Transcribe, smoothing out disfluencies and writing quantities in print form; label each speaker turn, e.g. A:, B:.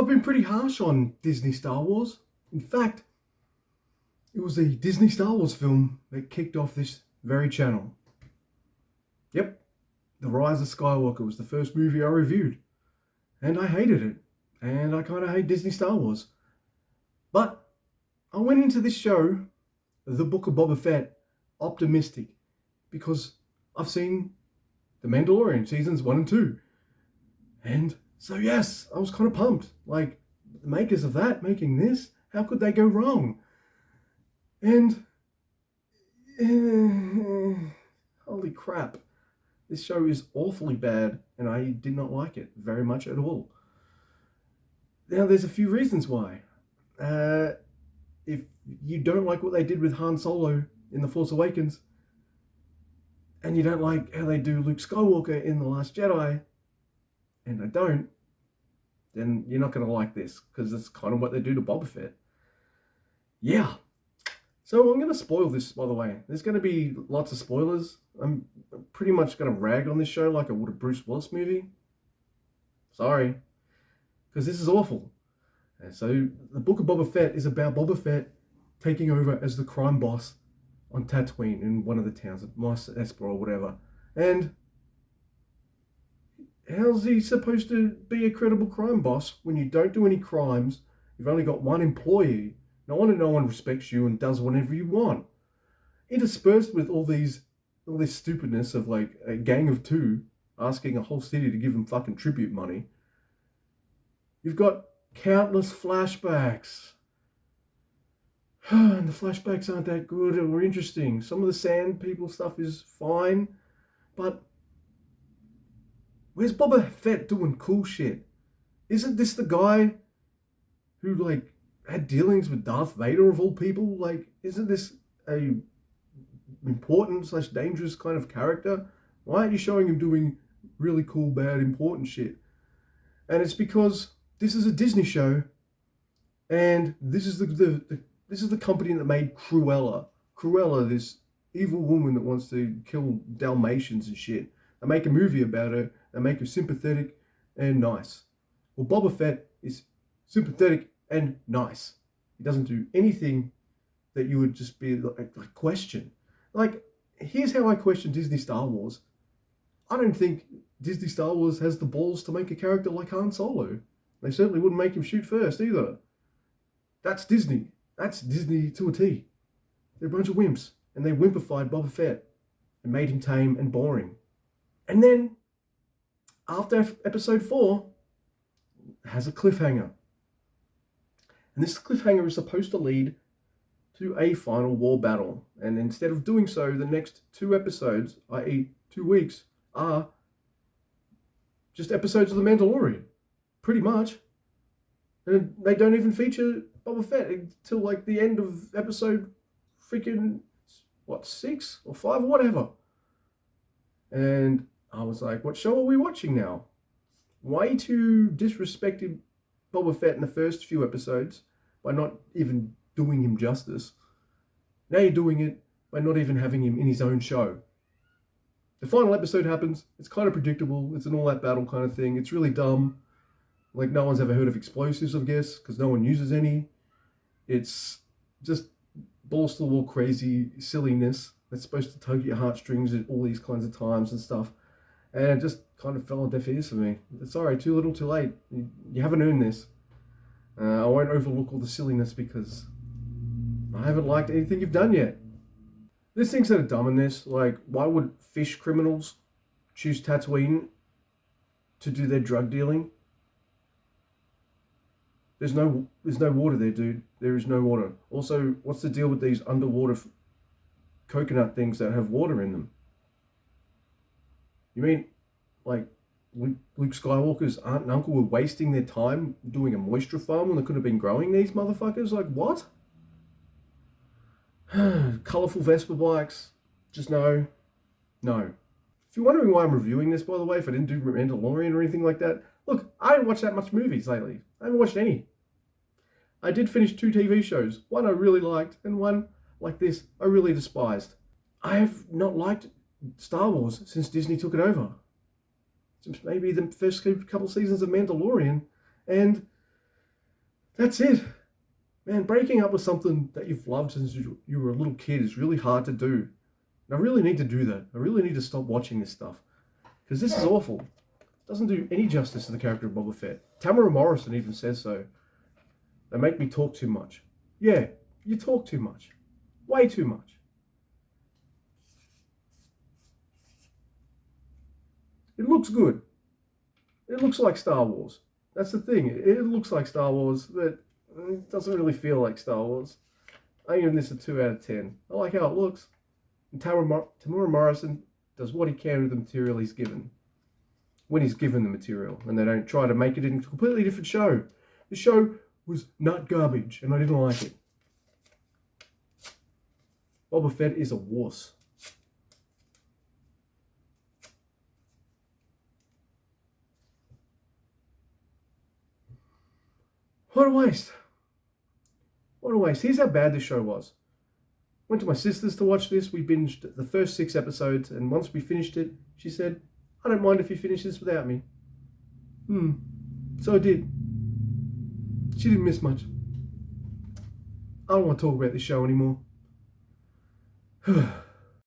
A: been pretty harsh on Disney Star Wars. In fact, it was the Disney Star Wars film that kicked off this very channel. Yep, The Rise of Skywalker was the first movie I reviewed, and I hated it, and I kind of hate Disney Star Wars. But I went into this show, The Book of Boba Fett, optimistic, because I've seen The Mandalorian seasons 1 and 2. And so yes, I was kind of pumped. Like, the makers of that making this, how could they go wrong? And holy crap, this show is awfully bad, and I did not like it very much at all. Now, there's a few reasons why. If you don't like what they did with Han Solo in The Force Awakens, and you don't like how they do Luke Skywalker in The Last Jedi, and I don't, then you're not going to like this, because that's kind of what they do to Boba Fett. Yeah. So I'm going to spoil this, by the way. There's going to be lots of spoilers. I'm pretty much going to rag on this show like I would a Bruce Willis movie. Sorry. Because this is awful. And so the Book of Boba Fett is about Boba Fett taking over as the crime boss on Tatooine in one of the towns, Mos Espa or whatever. And how's he supposed to be a credible crime boss when you don't do any crimes? You've only got one employee. No one respects you and does whatever you want. Interspersed with all this stupidness of like a gang of two asking a whole city to give them fucking tribute money. You've got countless flashbacks. And the flashbacks aren't that good or interesting. Some of the Sand People stuff is fine, but where's Boba Fett doing cool shit? Isn't this the guy who like had dealings with Darth Vader of all people? Like, isn't this a important / dangerous kind of character? Why aren't you showing him doing really cool, bad, important shit? And it's because this is a Disney show, and this is the company that made Cruella. Cruella, this evil woman that wants to kill Dalmatians and shit. They make a movie about her. They make her sympathetic and nice. Well, Boba Fett is sympathetic and nice. He doesn't do anything that you would just be like question. Like, here's how I question Disney Star Wars. I don't think Disney Star Wars has the balls to make a character like Han Solo. They certainly wouldn't make him shoot first either. That's Disney. That's Disney to a T. They're a bunch of wimps, and they wimpified Boba Fett and made him tame and boring. And then, after episode 4, it has a cliffhanger. And this cliffhanger is supposed to lead to a final war battle. And instead of doing so, the next 2 episodes, i.e. 2 weeks, are just episodes of The Mandalorian. Pretty much. And they don't even feature Boba Fett until like the end of episode freaking, 6 or 5 or whatever. And I was like, what show are we watching now? Way too disrespected Boba Fett in the first few episodes by not even doing him justice. Now you're doing it by not even having him in his own show. The final episode happens. It's kind of predictable. It's an all-out battle kind of thing. It's really dumb. Like, no one's ever heard of explosives, I guess, because no one uses any. It's just balls to the wall crazy silliness that's supposed to tug at your heartstrings at all these kinds of times and stuff. And it just kind of fell on deaf ears for me. Sorry, too little, too late. You haven't earned this. I won't overlook all the silliness because I haven't liked anything you've done yet. There's things that are dumb in this. Like, why would fish criminals choose Tatooine to do their drug dealing? There's no water there, dude. There is no water. Also, what's the deal with these underwater coconut things that have water in them? You mean, like, Luke Skywalker's aunt and uncle were wasting their time doing a moisture farm when they could have been growing these motherfuckers? Like, what? Colourful Vespa bikes. Just no. No. If you're wondering why I'm reviewing this, by the way, if I didn't do Mandalorian or anything like that, look, I haven't watched that much movies lately. I haven't watched any. I did finish 2 TV shows. One I really liked, and one, like this, I really despised. I have not liked Star Wars since Disney took it over. Since maybe the first couple seasons of Mandalorian, and That's it. Man, breaking up with something that you've loved since you were a little kid is really hard to do. And I really need to do that. I really need to stop watching this stuff. Because this is awful. It doesn't do any justice to the character of Boba Fett. Tamara Morrison even says so. They make me talk too much. Yeah, you talk too much. Way too much. It looks good. It looks like Star Wars. That's the thing. It looks like Star Wars, but it doesn't really feel like Star Wars. I'm giving this a 2 out of 10. I like how it looks. And Tamura Morrison does what he can with the material he's given. When he's given the material. And they don't try to make it into a completely different show. The show was not garbage, and I didn't like it. Boba Fett is a wuss. What a waste. What a waste. Here's how bad this show was. Went to my sister's to watch this. We binged the first 6 episodes, and once we finished it, she said, I don't mind if you finish this without me. So I did. She didn't miss much. I don't want to talk about this show anymore.